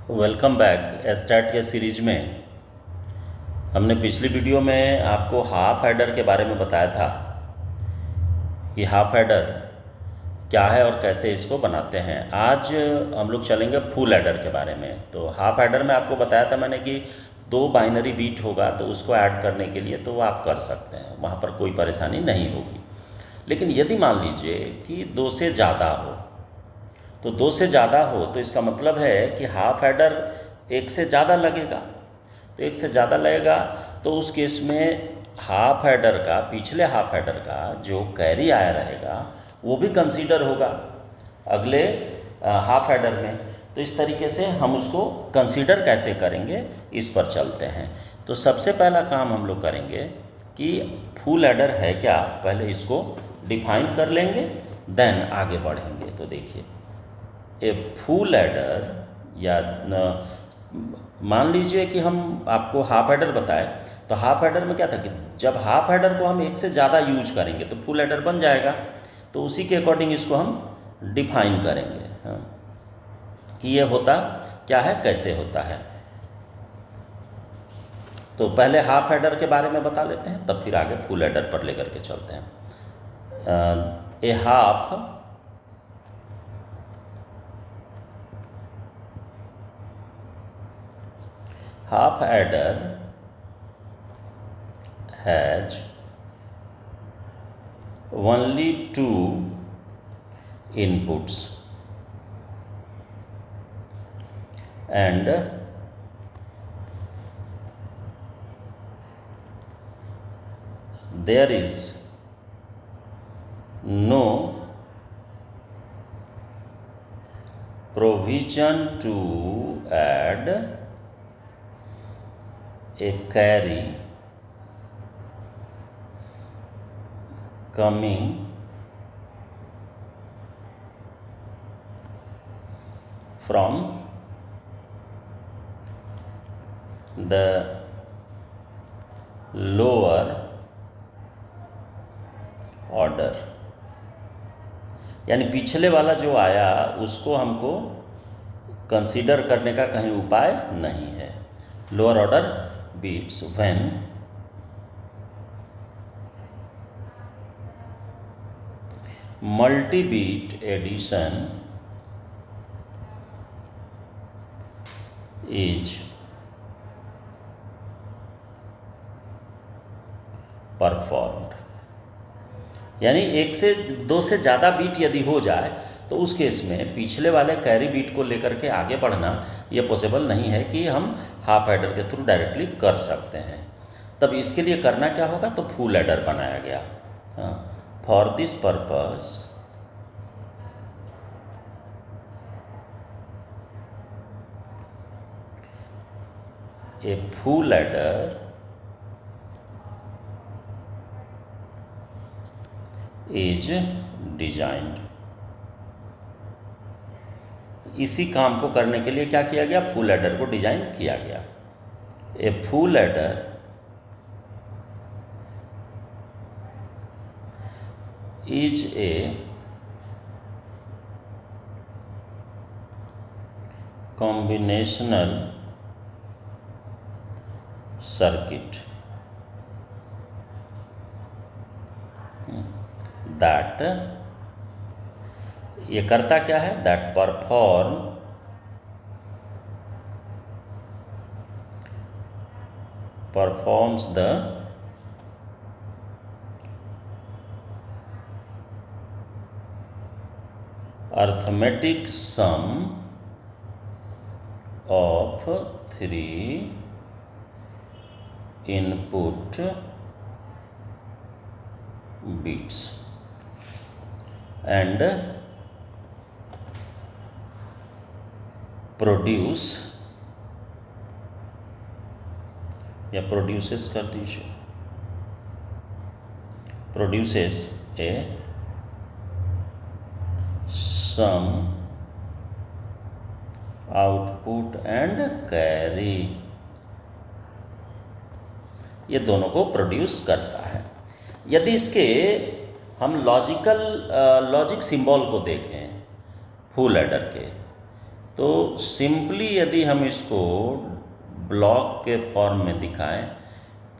Welcome back. एस्टैट के series में हमने पिछली वीडियो में आपको हाफ हेडर के बारे में बताया था कि हाफ हेडर क्या है और कैसे इसको बनाते हैं। आज हम लोग चलेंगे फुल हेडर के बारे में। तो हाफ हेडर में आपको बताया था मैंने कि दो बाइनरी बीट होगा तो उसको ऐड करने के लिए तो आप कर सकते हैं, वहाँ पर कोई परेशानी नहीं होगी। लेकिन यदि मान लीजिए कि दो से ज़्यादा हो, तो दो से ज़्यादा हो तो इसका मतलब है कि हाफ हेडर एक से ज़्यादा लगेगा। तो एक से ज़्यादा लगेगा तो उस केस में हाफ हेडर का, पिछले हाफ हेडर का जो कैरी आया रहेगा वो भी कंसीडर होगा अगले हाफ हेडर में। तो इस तरीके से हम उसको कंसीडर कैसे करेंगे इस पर चलते हैं। तो सबसे पहला काम हम लोग करेंगे कि फुल हेडर है क्या, पहले इसको डिफाइन कर लेंगे, देन आगे बढ़ेंगे। तो देखिए, ए फुल एडर या मान लीजिए कि हम आपको हाफ एडर बताए, तो हाफ एडर में क्या था कि जब हाफ एडर को हम एक से ज़्यादा यूज करेंगे तो फुल एडर बन जाएगा। तो उसी के अकॉर्डिंग इसको हम डिफाइन करेंगे, हाँ, कि ये होता क्या है, कैसे होता है। तो पहले हाफ एडर के बारे में बता लेते हैं, तब फिर आगे फुल एडर पर लेकर के चलते हैं। A half adder has only two inputs and there is no provision to add a carry coming from the lower order. यानी पिछले वाला जो आया उसको हमको कंसीडर करने का कहीं उपाय नहीं है। Lower order bits when multi bit addition is performed. यानी एक से दो से ज़्यादा बीट यदि हो जाए तो उस केस में पिछले वाले कैरी बीट को लेकर के आगे बढ़ना ये पॉसिबल नहीं है कि हम हाफ एडर के थ्रू डायरेक्टली कर सकते हैं। तब इसके लिए करना क्या होगा, तो फुल एडर बनाया गया। For this purpose A full adder is designed. इसी काम को करने के लिए क्या किया गया, फुल एडर को डिजाइन किया गया। A full adder is a combinational circuit that, ये करता क्या है, that performs the arithmetic sum of three input bits and produce या produces कर दीजिए, produces a sum output and carry। ये दोनों को प्रोड्यूस करता है। यदि इसके हम लॉजिक सिंबल को देखें फुल एडर के, तो सिंपली यदि हम इसको ब्लॉक के फॉर्म में दिखाएं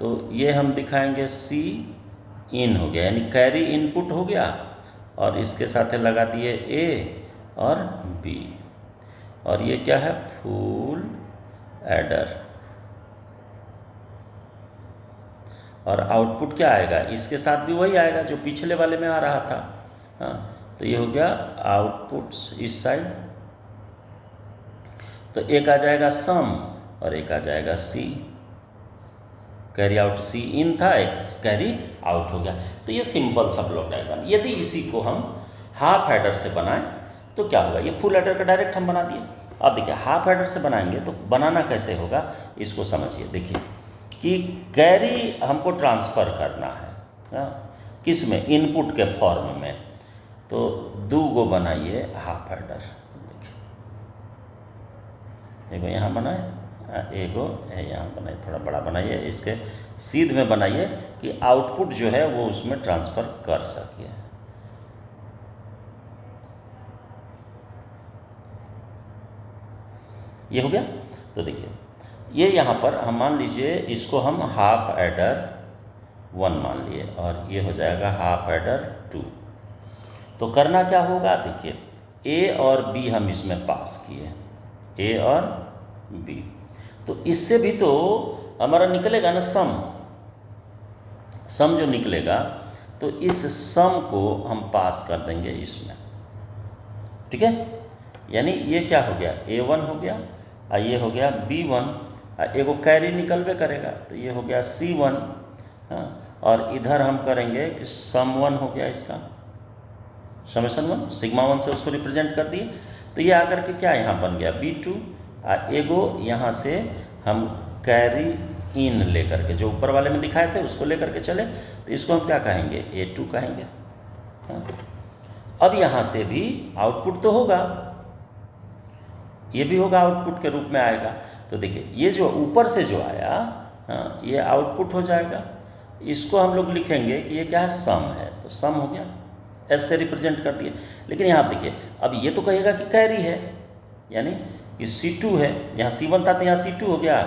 तो ये हम दिखाएंगे सी इन हो गया, यानी कैरी इनपुट हो गया, और इसके साथ लगा दिए ए और बी, और ये क्या है, फुल एडर। और आउटपुट क्या आएगा, इसके साथ भी वही आएगा जो पिछले वाले में आ रहा था। हाँ, तो ये हो गया आउटपुट्स इस साइड, तो एक आ जाएगा सम और एक आ जाएगा सी। कैरी आउट सी इन था, एक कैरी आउट हो गया। तो ये सिंपल सा ब्लॉक डायग्राम। यदि इसी को हम हाफ हेडर से बनाएं तो क्या होगा, ये फुल हेडर का डायरेक्ट हम बना दिए। अब देखिए हाफ हेडर से बनाएंगे तो बनाना कैसे होगा, इसको समझिए। देखिए कि कैरी हमको ट्रांसफ़र करना है, किस में, इनपुट के फॉर्म में। तो दो गो बनाइए हाफ हेडर, एगो यहाँ बनाए, एगो यहाँ बनाइए, थोड़ा बड़ा बनाइए, इसके सीध में बनाइए कि आउटपुट जो है वो उसमें ट्रांसफ़र कर सके। ये हो गया। तो देखिए ये यहाँ पर हम मान लीजिए इसको हम हाफ एडर 1 मान लिए, और ये हो जाएगा हाफ एडर 2। तो करना क्या होगा, देखिए ए और बी हम इसमें पास किए, ए और बी, तो इससे भी तो हमारा निकलेगा ना सम जो निकलेगा, तो इस सम को हम पास कर देंगे इसमें, ठीक है। यानी ये क्या हो गया, A1 हो गया, और ये हो गया B1, और एगो कैरी निकलवे करेगा, तो ये हो गया C1। हाँ, और इधर हम करेंगे कि सम 1 हो गया, इसका समेशन 1, सिग्मा 1 से उसको रिप्रेजेंट कर दिए। तो ये आकर के क्या यहाँ बन गया B2, और एगो यहाँ से हम कैरी इन लेकर के, जो ऊपर वाले में दिखाए थे उसको लेकर के चले, तो इसको हम क्या कहेंगे, A2 कहेंगे। हाँ। अब यहाँ से भी आउटपुट तो होगा, ये भी होगा, आउटपुट के रूप में आएगा। तो देखिए ये जो ऊपर से जो आया, हाँ, ये आउटपुट हो जाएगा। इसको हम लोग लिखेंगे कि ये क्या है, सम है, तो सम हो गया, एस से रिप्रेजेंट कर दिए। लेकिन यहाँ देखिए अब ये तो कहेगा कि कैरी है, यानी कि C2 है, यहाँ C1 था तो यहाँ C2 हो गया,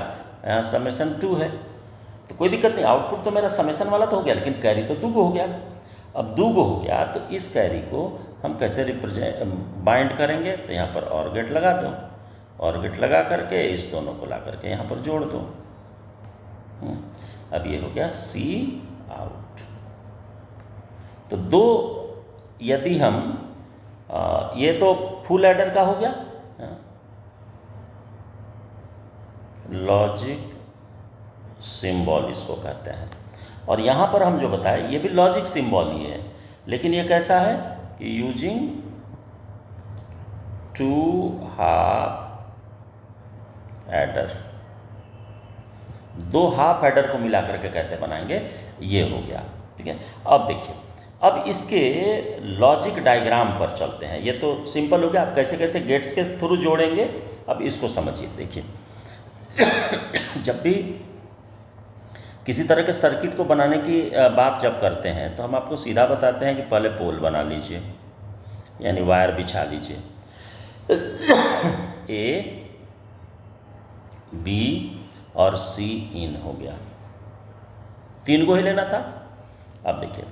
यहाँ समेशन 2 है, तो कोई दिक्कत नहीं, आउटपुट तो मेरा समेशन वाला तो हो गया, लेकिन कैरी तो 2 हो गया। अब 2 हो गया तो इस कैरी को हम कैसे रिप्रेजेंट बाइंड करेंगे, तो यहाँ पर और गेट लगा दो, और गेट लगा करके इस दोनों को ला करके यहाँ पर जोड़ दो। अब ये हो गया C आउट। तो 2 यदि हम ये तो फुल एडर का हो गया, लॉजिक सिंबल इसको कहते हैं, और यहाँ पर हम जो बताए ये भी लॉजिक सिंबल ही है, लेकिन ये कैसा है कि using 2 half adder, 2 half adder को मिला करके कैसे बनाएंगे, ये हो गया, ठीक है। अब देखिए अब इसके लॉजिक डायग्राम पर चलते हैं। ये तो सिंपल हो गया, आप कैसे कैसे गेट्स के थ्रू जोड़ेंगे, अब इसको समझिए। देखिए जब भी किसी तरह के सर्किट को बनाने की बात जब करते हैं तो हम आपको सीधा बताते हैं कि पहले पोल बना लीजिए, यानी वायर बिछा लीजिए, A, B और C इन हो गया, 3 को ही लेना था। अब देखिए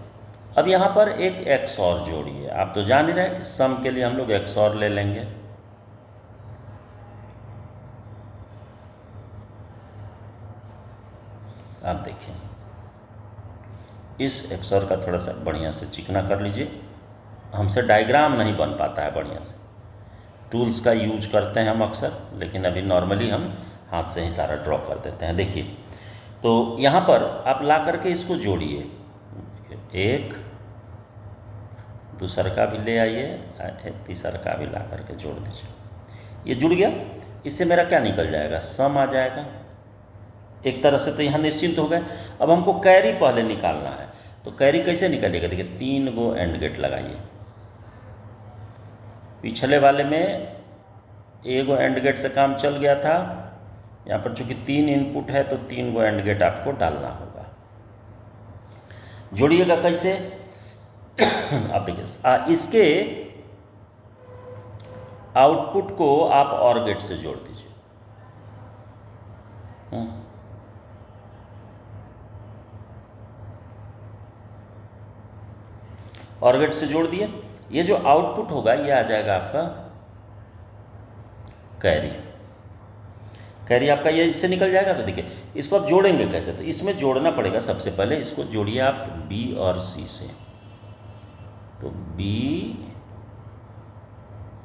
अब यहाँ पर एक XOR जोड़िए, आप तो जान ही रहे हैं कि सम के लिए हम लोग XOR ले लेंगे। आप देखिए इस XOR का थोड़ा सा बढ़िया से चिकना कर लीजिए, हमसे डायग्राम नहीं बन पाता है बढ़िया से, टूल्स का यूज करते हैं हम अक्सर, लेकिन अभी नॉर्मली हम हाथ से ही सारा ड्रॉ कर देते हैं। देखिए तो यहाँ पर आप ला करके इसको जोड़िए, एक दूसरा का भी ले आइए, तीसरा का भी ला करके जोड़ दीजिए, ये जुड़ गया। इससे मेरा क्या निकल जाएगा, सम आ जाएगा। एक तरह से तो यहाँ निश्चिंत हो गए। अब हमको कैरी पहले निकालना है, तो कैरी कैसे निकलेगा, देखिए 3 गो एंड गेट लगाइए, पिछले वाले में एगो एंड गेट से काम चल गया था, यहाँ पर चूंकि 3 इनपुट है तो 3 गो एंड गेट आपको डालना होगा। जोड़िएगा कैसे, आप देखिए इसके आउटपुट को आप और गेट से जोड़ दीजिए। और गेट से जोड़ दिए। ये जो आउटपुट होगा ये आ जाएगा आपका कैरी। कैरी आपका ये इससे निकल जाएगा। तो देखिए इसको आप जोड़ेंगे कैसे, तो इसमें जोड़ना पड़ेगा। सबसे पहले इसको जोड़िए आप B और C से। तो B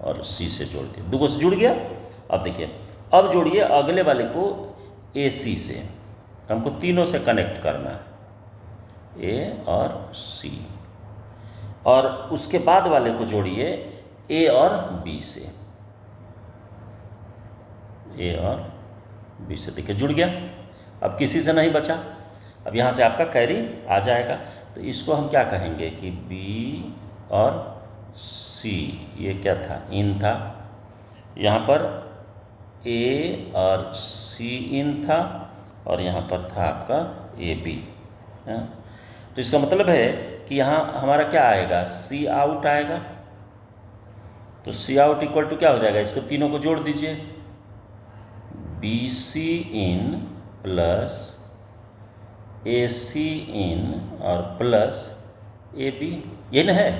और C से जोड़ दिए, दो से जुड़ गया। अब देखिए अब जोड़िए अगले वाले को AC से। हमको तीनों से कनेक्ट करना है, A और C। और उसके बाद वाले को जोड़िए A और B से, A और B से। देखिए जुड़ गया। अब किसी से नहीं बचा। अब यहाँ से आपका कैरी आ जाएगा। तो इसको हम क्या कहेंगे कि B और C, ये क्या था, इन था। यहाँ पर A और C इन था और यहाँ पर था आपका AB। तो इसका मतलब है कि यहाँ हमारा क्या आएगा, C आउट आएगा। तो C आउट इक्वल टू क्या हो जाएगा, इसको तीनों को जोड़ दीजिए, BC इन प्लस AC इन और प्लस AB, ये न है,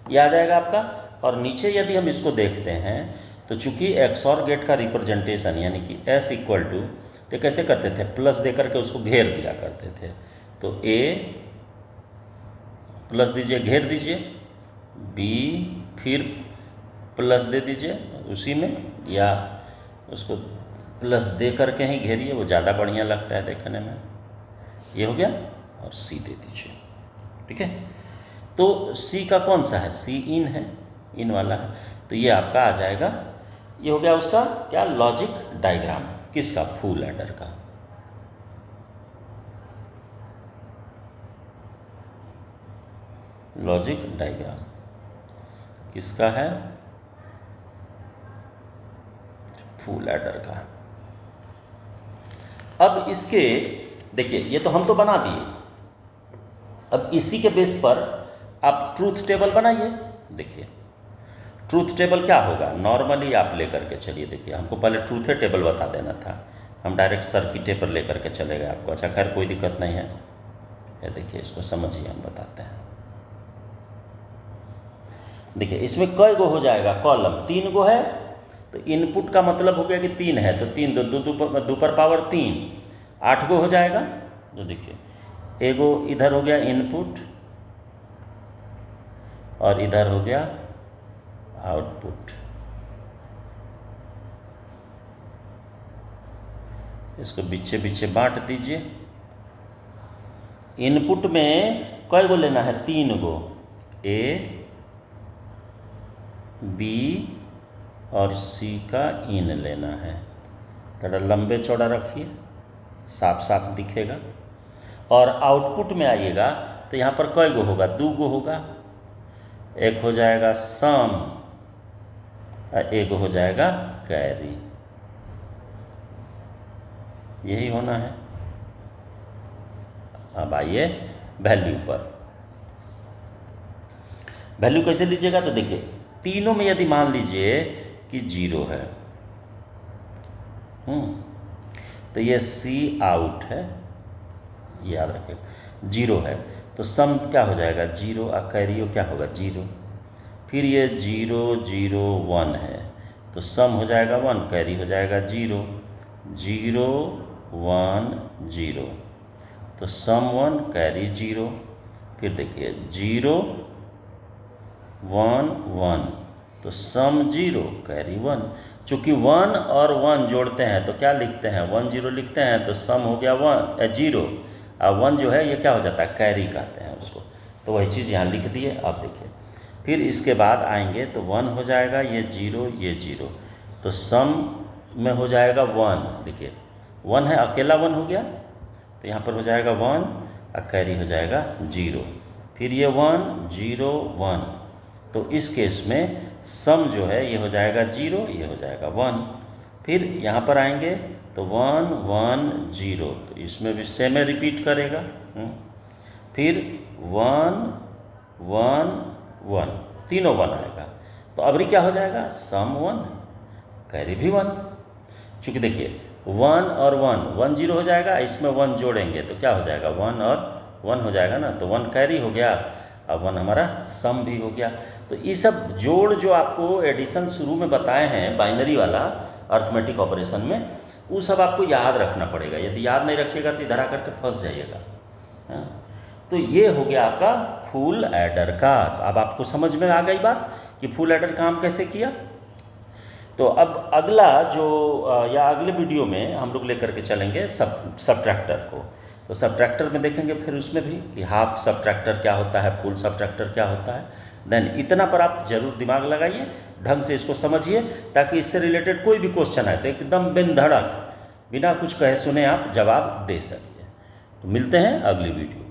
ये आ जाएगा आपका। और नीचे यदि हम इसको देखते हैं तो चूंकि XOR गेट का रिप्रेजेंटेशन यानी कि S इक्वल टू, तो कैसे करते थे, प्लस दे करके उसको घेर दिया करते थे। तो A प्लस दीजिए, घेर दीजिए, B फिर प्लस दे दीजिए उसी में, या उसको प्लस दे करके ही घेरिए, वो ज़्यादा बढ़िया लगता है देखने में। ये हो गया। और C दे दीजिए, ठीक है। तो C का कौन सा है, C इन है, इन वाला है। तो ये आपका आ जाएगा। ये हो गया उसका क्या, लॉजिक डायग्राम। किसका, फुल एडर का। लॉजिक डायग्राम किसका है, फुल एडर का। अब इसके देखिए, ये तो हम तो बना दिए। अब इसी के बेस पर आप ट्रूथ टेबल बनाइए। देखिए ट्रूथ टेबल क्या होगा, नॉर्मली आप लेकर के चलिए। देखिए हमको पहले ट्रूथ टेबल बता देना था, हम डायरेक्ट सर्किट पर लेकर के चले गए आपको। अच्छा खैर कोई दिक्कत नहीं है, ये देखिए इसको समझिए, हम बताते हैं। देखिए इसमें कई गो हो जाएगा, कॉलम 3 गो है। तो इनपुट का मतलब हो गया कि 3 है, तो 3 दो पर पावर 3, 8 गो हो जाएगा। तो देखिए एगो इधर हो गया इनपुट और इधर हो गया आउटपुट। इसको बीचे बीचे बांट दीजिए। इनपुट में कई गो लेना है, 3 गो, A B और C का इन लेना है। थोड़ा लंबे चौड़ा रखिए, साफ साफ दिखेगा। और आउटपुट में आइएगा तो यहाँ पर कई गो होगा, 2 गो होगा। एक हो जाएगा सम और एक हो जाएगा कैरी, यही होना है। अब आइए वैल्यू पर। वैल्यू कैसे लीजिएगा, तो देखिए तीनों में यदि मान लीजिए कि 0 है, तो ये C आउट है, याद रखिए 0 है। तो सम क्या हो जाएगा 0 और कैरियो क्या होगा 0। फिर ये 0 0 1 है, तो सम हो जाएगा 1, कैरी हो जाएगा 0 0 1 0। तो सम 1 कैरी 0। फिर देखिए 0 1 1, तो सम 0 कैरी 1। चूँकि 1 और 1 जोड़ते हैं तो क्या लिखते हैं, 1 0 लिखते हैं। तो सम हो गया 0 और 1 जो है ये क्या हो जाता है, कैरी कहते हैं उसको। तो वही चीज़ यहाँ लिख दिए। अब देखिए फिर इसके बाद आएंगे तो 1 हो जाएगा, ये 0 ये 0। तो सम में हो जाएगा 1। देखिए 1 है, अकेला 1 हो गया, तो यहाँ पर हो जाएगा 1 और कैरी हो जाएगा 0। फिर ये 1 0 1, तो इस केस में सम जो है ये हो जाएगा 0, ये हो जाएगा 1। फिर यहाँ पर आएंगे तो 1 1 0, तो इसमें भी सेम रिपीट करेगा। फिर 1 1 1, तीनों 1 आएगा। तो अबरी क्या हो जाएगा, सम 1 कैरी भी 1। चूँकि देखिए 1 और 1 1 0 हो जाएगा, इसमें 1 जोड़ेंगे तो क्या हो जाएगा 1 और 1 हो जाएगा ना, तो 1 कैरी हो गया, अब 1 हमारा सम भी हो गया। तो ये सब जोड़ जो आपको एडिशन शुरू में बताए हैं बाइनरी वाला अर्थमेटिक ऑपरेशन में, वो सब आपको याद रखना पड़ेगा। यदि याद नहीं रखिएगा तो इधर आकर के फंस जाइएगा। हाँ, तो ये हो गया आपका फुल एडर का। तो अब आपको समझ में आ गई बात कि फुल एडर काम कैसे किया। तो अब अगला जो या अगले वीडियो में हम लोग लेकर के चलेंगे सबट्रैक्टर को। तो सबट्रैक्टर में देखेंगे फिर उसमें भी कि हाफ सबट्रैक्टर क्या होता है, फुल सबट्रैक्टर क्या होता है। देन इतना पर आप जरूर दिमाग लगाइए, ढंग से इसको समझिए, ताकि इससे रिलेटेड कोई भी क्वेश्चन आए तो एकदम बिन धड़क बिना कुछ कहे सुने आप जवाब दे सकिए। तो मिलते हैं अगली वीडियो।